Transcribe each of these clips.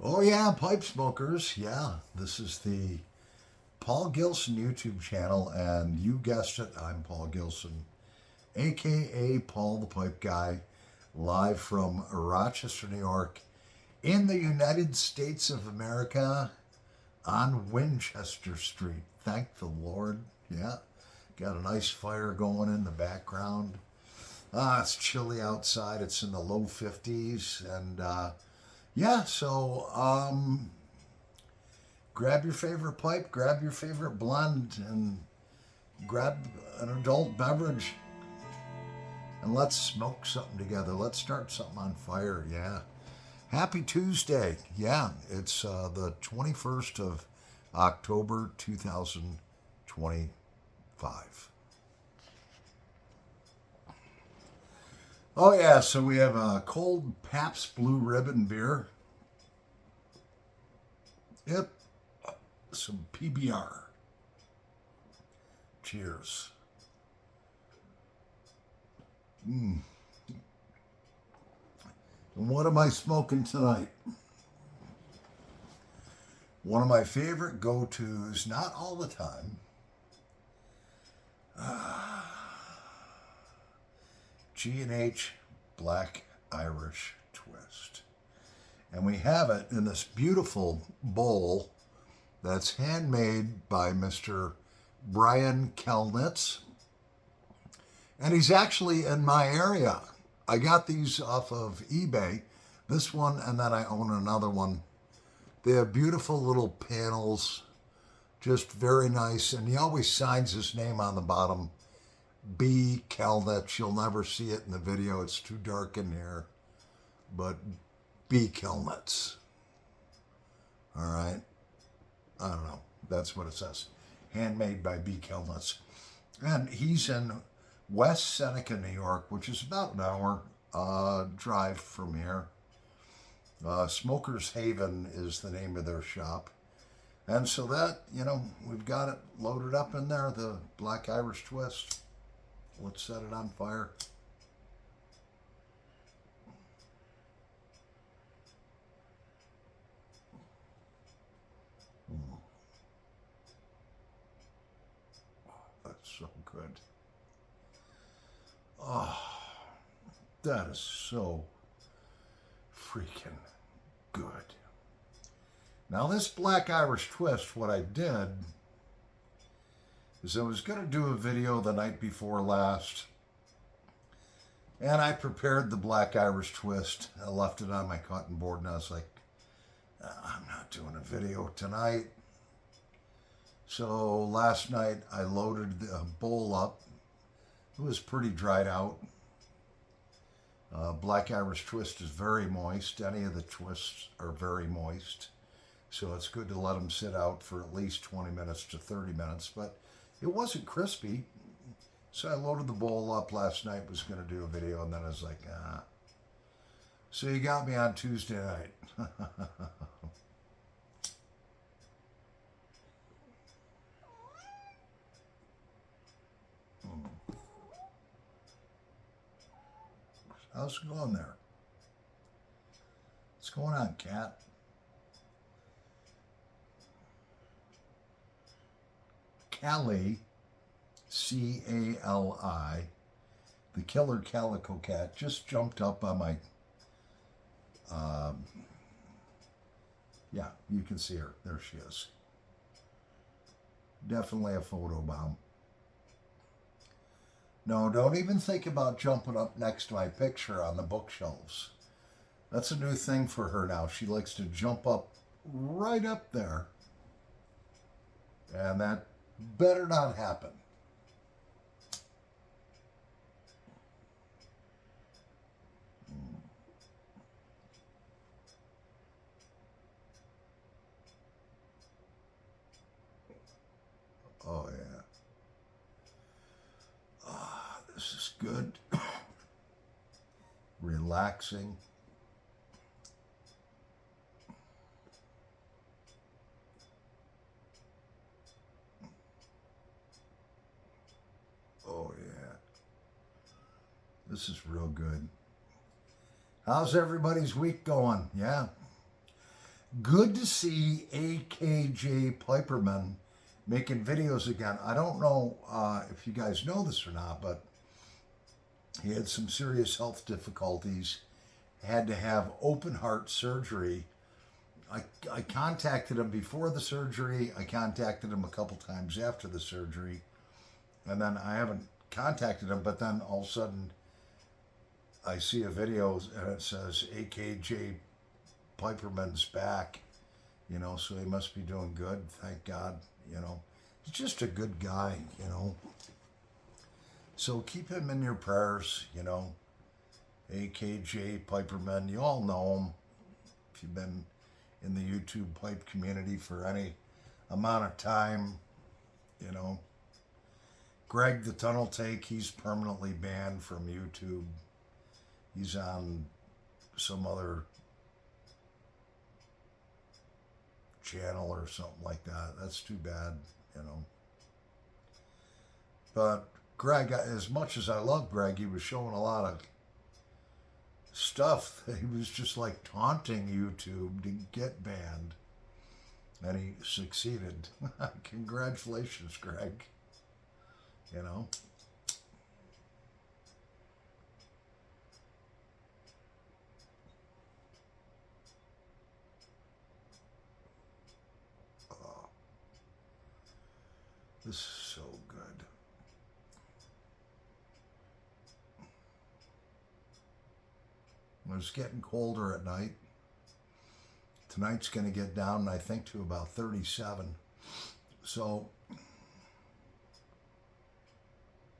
Oh yeah, pipe smokers. Yeah, this is the Paul Gilson YouTube channel, and you guessed it, I'm Paul Gilson, aka Paul the Pipe Guy, live from Rochester, New York, in the United States of America, on Winchester Street. Thank the Lord. Yeah, got a nice fire going in the background. It's chilly outside. It's in the low 50s, and yeah, so grab your favorite pipe, grab your favorite blend, and grab an adult beverage, and let's smoke something together. Let's start something on fire. Yeah. Happy Tuesday. Yeah, it's the 21st of October 2025. Oh, yeah, so we have a cold Pabst Blue Ribbon beer. Yep, some PBR. Cheers. And what am I smoking tonight? One of my favorite go-tos, not all the time, G&H Black Irish Twist. And we have it in this beautiful bowl that's handmade by Mr. Brian Kelnitz. And he's actually in my area. I got these off of eBay, this one, and then I own another one. They have beautiful little panels, just very nice. And he always signs his name on the bottom, B. Kelnitz. You'll never see it in the video. It's too dark in here. But B. Kelnitz. All right. I don't know. That's what it says. Handmade by B. Kelnitz. And he's in West Seneca, New York, which is about an hour drive from here. Smoker's Haven is the name of their shop. And so that, we've got it loaded up in there, the Black Irish Twist. Let's set it on fire. That's so good. Oh, that is so freaking good. Now, this Black Irish Twist, what I did is I was going to do a video the night before last, and I prepared the Black Irish Twist. I left it on my cutting board, and I was like, I'm not doing a video tonight. So last night I loaded the bowl up. It was pretty dried out. Black Irish Twist is very moist. Any of the twists are very moist. So it's good to let them sit out for at least 20 minutes to 30 minutes. But it wasn't crispy. So I loaded the bowl up last night, was going to do a video, and then I was like, ah. So you got me on Tuesday night. How's it going there? What's going on, cat? Callie, C-A-L-I, the killer calico cat, just jumped up on my, yeah, you can see her. There she is. Definitely a photo bomb. No, don't even think about jumping up next to my picture on the bookshelves. That's a new thing for her now. She likes to jump up right up there. And that better not happen. Oh, yeah. This is good. Relaxing. Oh, yeah. This is real good. How's everybody's week going? Yeah. Good to see AKJ Piperman making videos again. I don't know if you guys know this or not, but he had some serious health difficulties, had to have open heart surgery. I contacted him before the surgery. I contacted him a couple times after the surgery. And then I haven't contacted him, but then all of a sudden I see a video and it says AKJ Piperman's back, so he must be doing good. Thank God, He's just a good guy. So keep him in your prayers, AKJ Piperman. You all know him if you've been in the YouTube pipe community for any amount of time, Greg the Tunnel Take, he's permanently banned from YouTube. He's on some other channel or something like that. That's too bad, But Greg, as much as I love Greg, he was showing a lot of stuff that he was just like taunting YouTube to get banned. And he succeeded. Congratulations, Greg. Oh, this is so good. It's getting colder at night. Tonight's going to get down, I think, to about 37. So,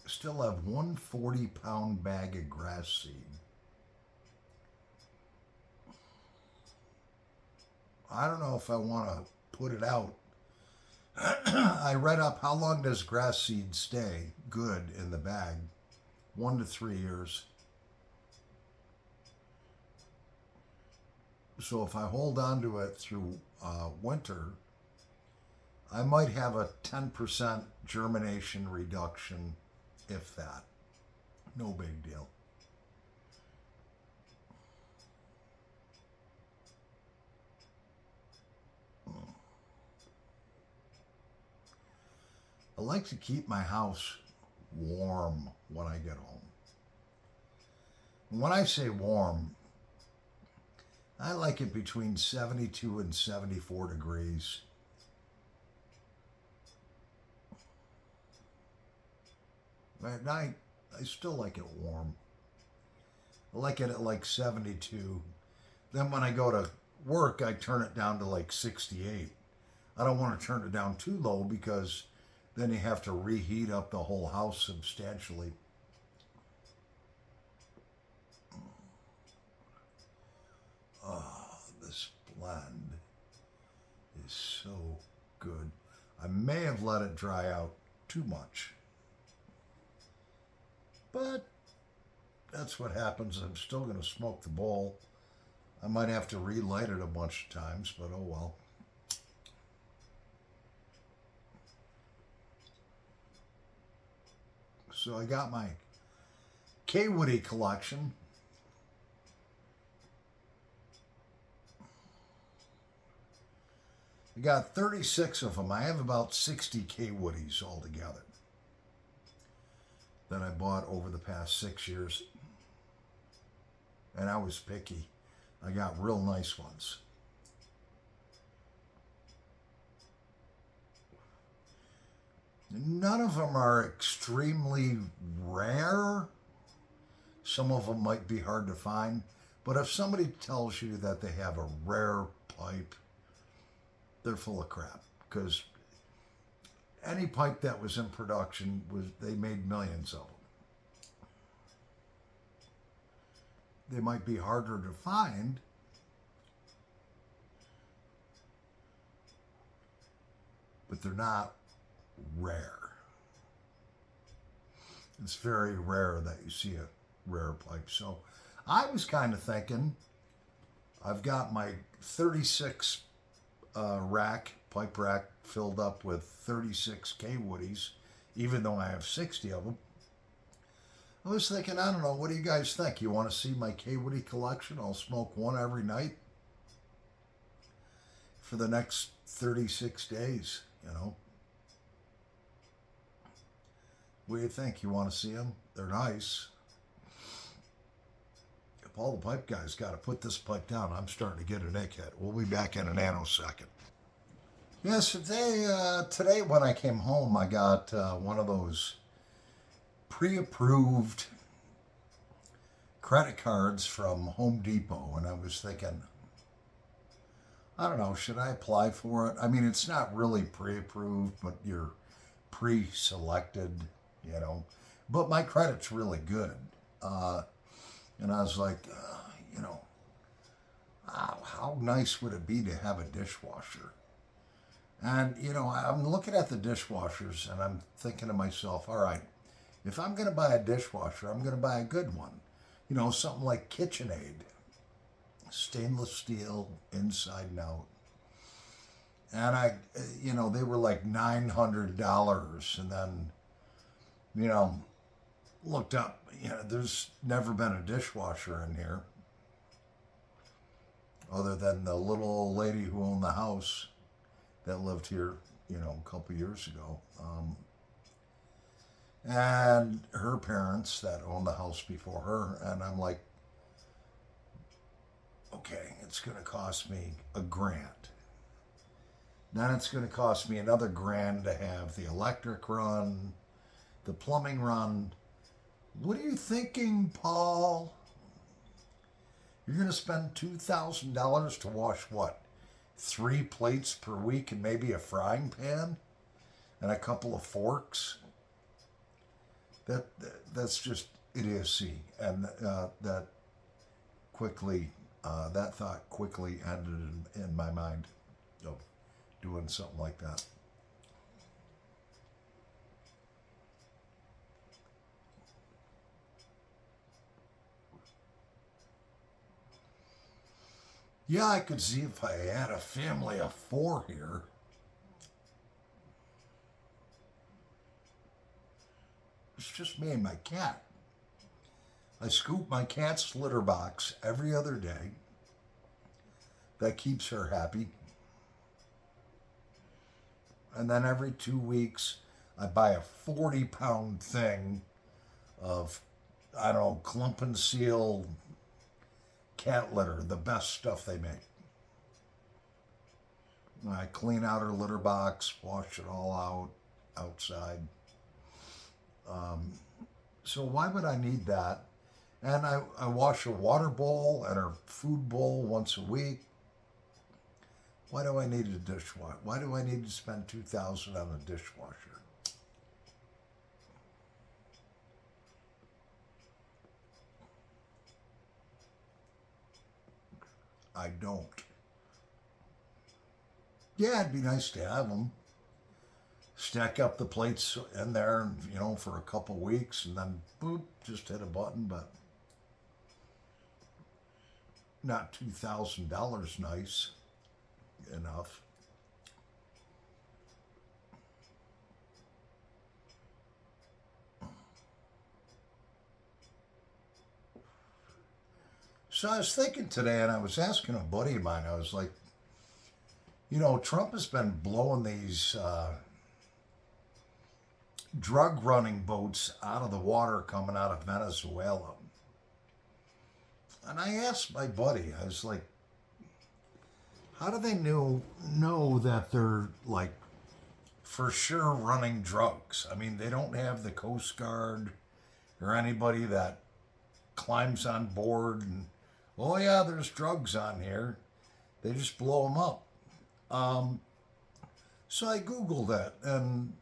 still have one 40-pound bag of grass seed. I don't know if I want to put it out. I read up how long does grass seed stay good in the bag? 1 to 3 years. So if I hold on to it through winter, I might have a 10% germination reduction, if that. No big deal. I like to keep my house warm when I get home. And when I say warm, I like it between 72 and 74 degrees. At night, I still like it warm. I like it at like 72. Then when I go to work, I turn it down to like 68. I don't want to turn it down too low because then you have to reheat up the whole house substantially. Oh, this blend is so good. I may have let it dry out too much. But that's what happens. I'm still going to smoke the bowl. I might have to relight it a bunch of times, but oh well. So I got my K. Woody collection. I got 36 of them. I have about 60 K. Woodies altogether that I bought over the past 6 years. And I was picky. I got real nice ones. None of them are extremely rare. Some of them might be hard to find. But if somebody tells you that they have a rare pipe, they're full of crap. Because any pipe that was in production, they made millions of them. They might be harder to find, but they're not rare. It's very rare that you see a rare pipe. So I was kind of thinking, I've got my 36 pipe rack filled up with 36 K. Woodies, even though I have 60 of them. I was thinking, I don't know, what do you guys think? You want to see my K. Woody collection? I'll smoke one every night. for the next 36 days, you know. What do you think? You want to see them? They're nice. If all the pipe guys got to put this pipe down, I'm starting to get a nickhead. We'll be back in a nanosecond. Yes, today when I came home, I got one of those pre-approved credit cards from Home Depot, and I was thinking, I don't know, should I apply for it? I mean, it's not really pre-approved, but you're pre-selected, you know. But my credit's really good. And I was like, you know, how nice would it be to have a dishwasher? And, you know, I'm looking at the dishwashers and I'm thinking to myself, all right, if I'm going to buy a dishwasher, I'm going to buy a good one. You know, something like KitchenAid. Stainless steel, inside and out. And you know, they were like $900. And then, you know, looked up, you know, there's never been a dishwasher in here. Other than the little old lady who owned the house that lived here, you know, a couple years ago. And her parents that owned the house before her. And I'm like, okay, it's going to cost me $1,000. Then it's going to cost me another $1,000 to have the electric run, the plumbing run. What are you thinking, Paul? You're going to spend $2,000 to wash what? 3 plates per week and maybe a frying pan and a couple of forks? That's just idiocy. And that thought quickly ended in my mind of doing something like that. Yeah, I could see if I had a family of 4 here. It's just me and my cat. I scoop my cat's litter box every other day. That keeps her happy. And then every 2 weeks, I buy a 40-pound thing of, I don't know, Clump and Seal cat litter, the best stuff they make. I clean out her litter box, wash it all out outside. So why would I need that? And I wash her water bowl and her food bowl once a week. Why do I need a dishwasher? Why do I need to spend $2,000 on a dishwasher? I don't. Yeah, it'd be nice to have them. Stack up the plates in there, you know, for a couple weeks, and then boop, just hit a button. But not $2,000 nice enough. So I was thinking today, and I was asking a buddy of mine, I was like, you know, Trump has been blowing these drug running boats out of the water coming out of Venezuela. And I asked my buddy, I was like, how do they know that they're like for sure running drugs? I mean, they don't have the Coast Guard or anybody that climbs on board and, oh yeah, there's drugs on here. They just blow them up. So I Googled that, and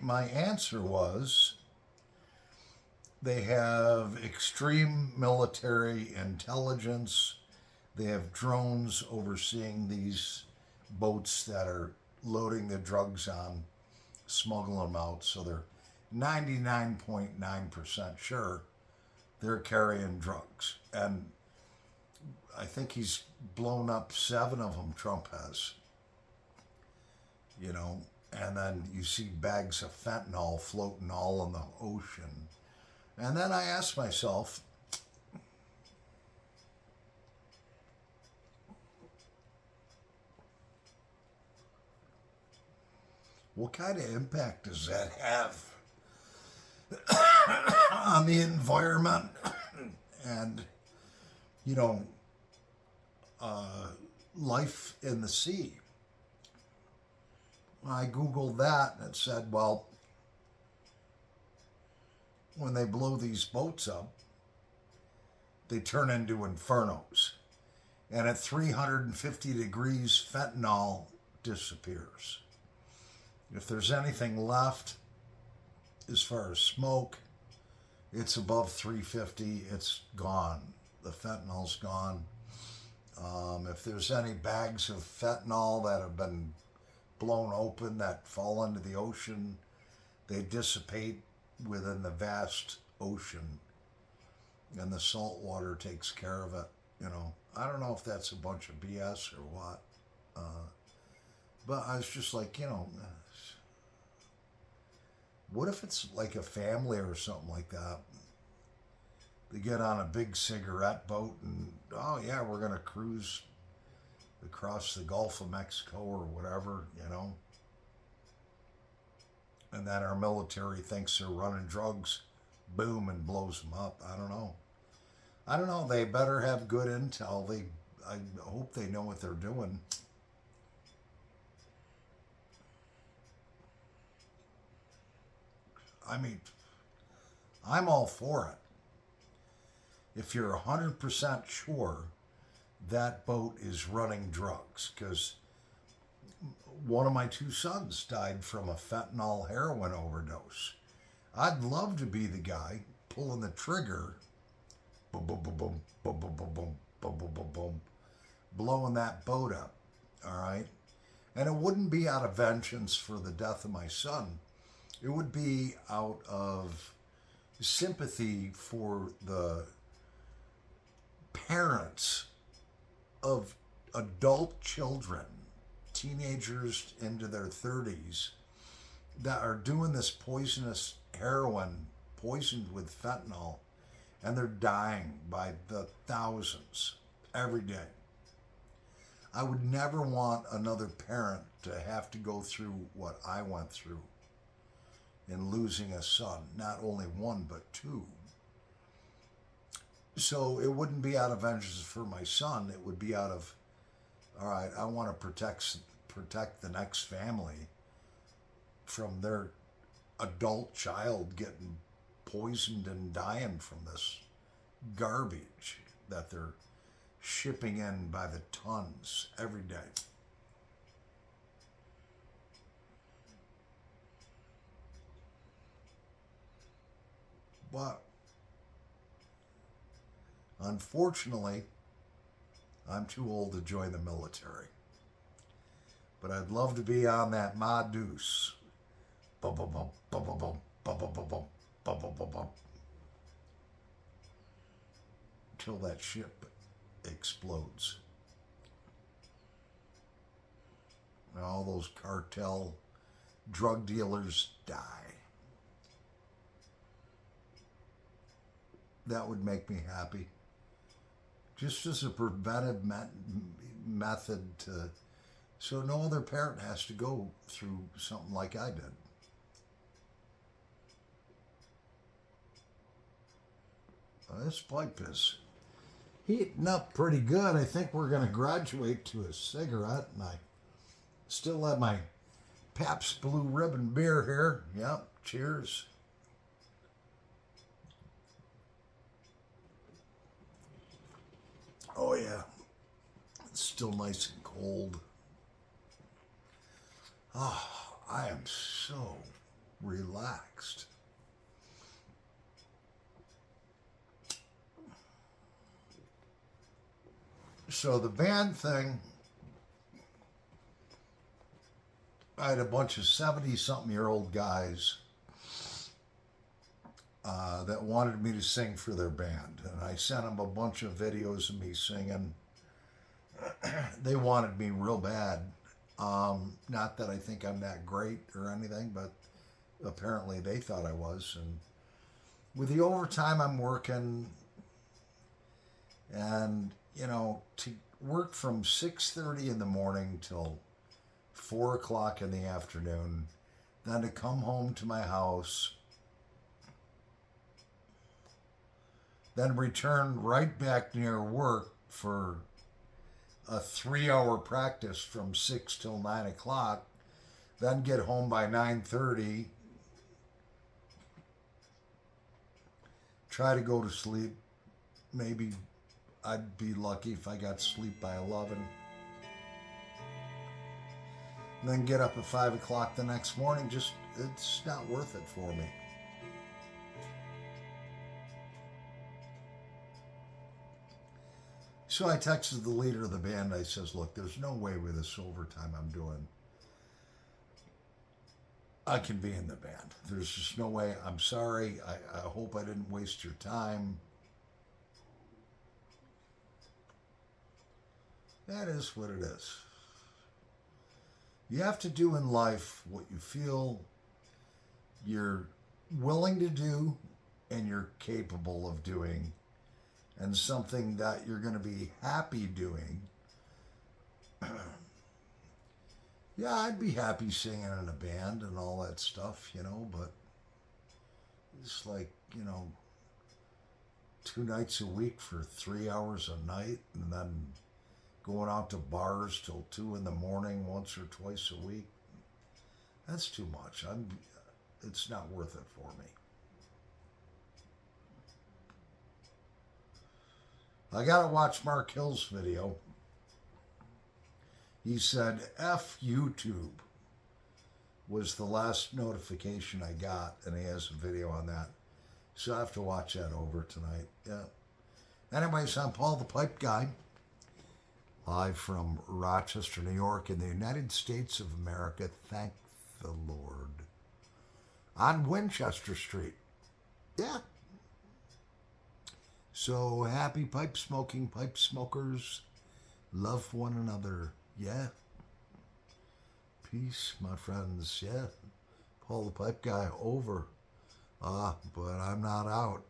my answer was they have extreme military intelligence. They have drones overseeing these boats that are loading the drugs on, smuggling them out. So they're 99.9% sure they're carrying drugs. And I think he's blown up 7 of them, Trump has. You know, and then you see bags of fentanyl floating all in the ocean. And then I asked myself, what kind of impact does that have on the environment and, you know, life in the sea? I Googled that and it said, well, when they blow these boats up, they turn into infernos. And at 350 degrees, fentanyl disappears. If there's anything left, as far as smoke, it's above 350, it's gone. The fentanyl's gone. If there's any bags of fentanyl that have been blown open that fall into the ocean, they dissipate within the vast ocean, and the salt water takes care of it. You know, I don't know if that's a bunch of BS or what, but I was just like, you know, what if it's like a family or something like that? They get on a big cigarette boat and, oh yeah, we're going to cruise across the Gulf of Mexico or whatever, you know. And then our military thinks they're running drugs, boom, and blows them up. I don't know. I don't know. They better have good intel. I hope they know what they're doing. I mean, I'm all for it. If you're 100% sure that boat is running drugs, because one of my two sons died from a fentanyl heroin overdose. I'd love to be the guy pulling the trigger, boom, boom, boom, boom, boom, boom, boom, boom, boom, boom, boom, boom, blowing that boat up, all right? And it wouldn't be out of vengeance for the death of my son. It would be out of sympathy for the parents of adult children, teenagers into their 30s, that are doing this poisonous heroin poisoned with fentanyl, and they're dying by the thousands every day. I would never want another parent to have to go through what I went through in losing a son, not only one, but two. So it wouldn't be out of vengeance for my son. It would be out of, all right, I want to protect the next family from their adult child getting poisoned and dying from this garbage that they're shipping in by the tons every day. But unfortunately, I'm too old to join the military. But I'd love to be on that Ma Deuce. Bum, bum, bum, bum, bum, bum, bum, bum, bum, bum, bum, bum, bum, bum. Until that ship explodes. And all those cartel drug dealers die. That would make me happy. Just as a preventive method to, so no other parent has to go through something like I did. This pipe is heating up pretty good. I think we're going to graduate to a cigarette, and I still have my Pabst Blue Ribbon beer here. Yep, cheers. Oh yeah, it's still nice and cold. Oh, I am so relaxed. So the band thing, I had a bunch of 70-something-year-old guys that wanted me to sing for their band. And I sent them a bunch of videos of me singing. They wanted me real bad. Not that I think I'm that great or anything, but apparently they thought I was. And with the overtime I'm working, and, you know, to work from 6:30 in the morning till 4 o'clock in the afternoon, than to come home to my house, then return right back near work for a 3-hour practice from 6 till 9 o'clock, then get home by 9:30, try to go to sleep. Maybe I'd be lucky if I got sleep by 11. And then get up at 5 o'clock the next morning. Just, it's not worth it for me. So I texted the leader of the band. I says, look, there's no way with this overtime I'm doing I can be in the band. There's just no way. I'm sorry. I hope I didn't waste your time. That is what it is. You have to do in life what you feel you're willing to do and you're capable of doing, and something that you're going to be happy doing. Yeah, I'd be happy singing in a band and all that stuff, but it's like, 2 nights a week for 3 hours a night, and then going out to bars till 2 in the morning once or twice a week. That's too much. It's not worth it for me. I gotta watch Mark Hill's video. He said, F YouTube was the last notification I got, and he has a video on that. So I have to watch that over tonight. Yeah. Anyways, I'm Paul the Pipe Guy, live from Rochester, New York, in the United States of America. Thank the Lord. On Winchester Street. Yeah. So happy pipe smoking, pipe smokers. Love one another. Yeah. Peace, my friends. Yeah. Paul the Pipe Guy, over. But I'm not out.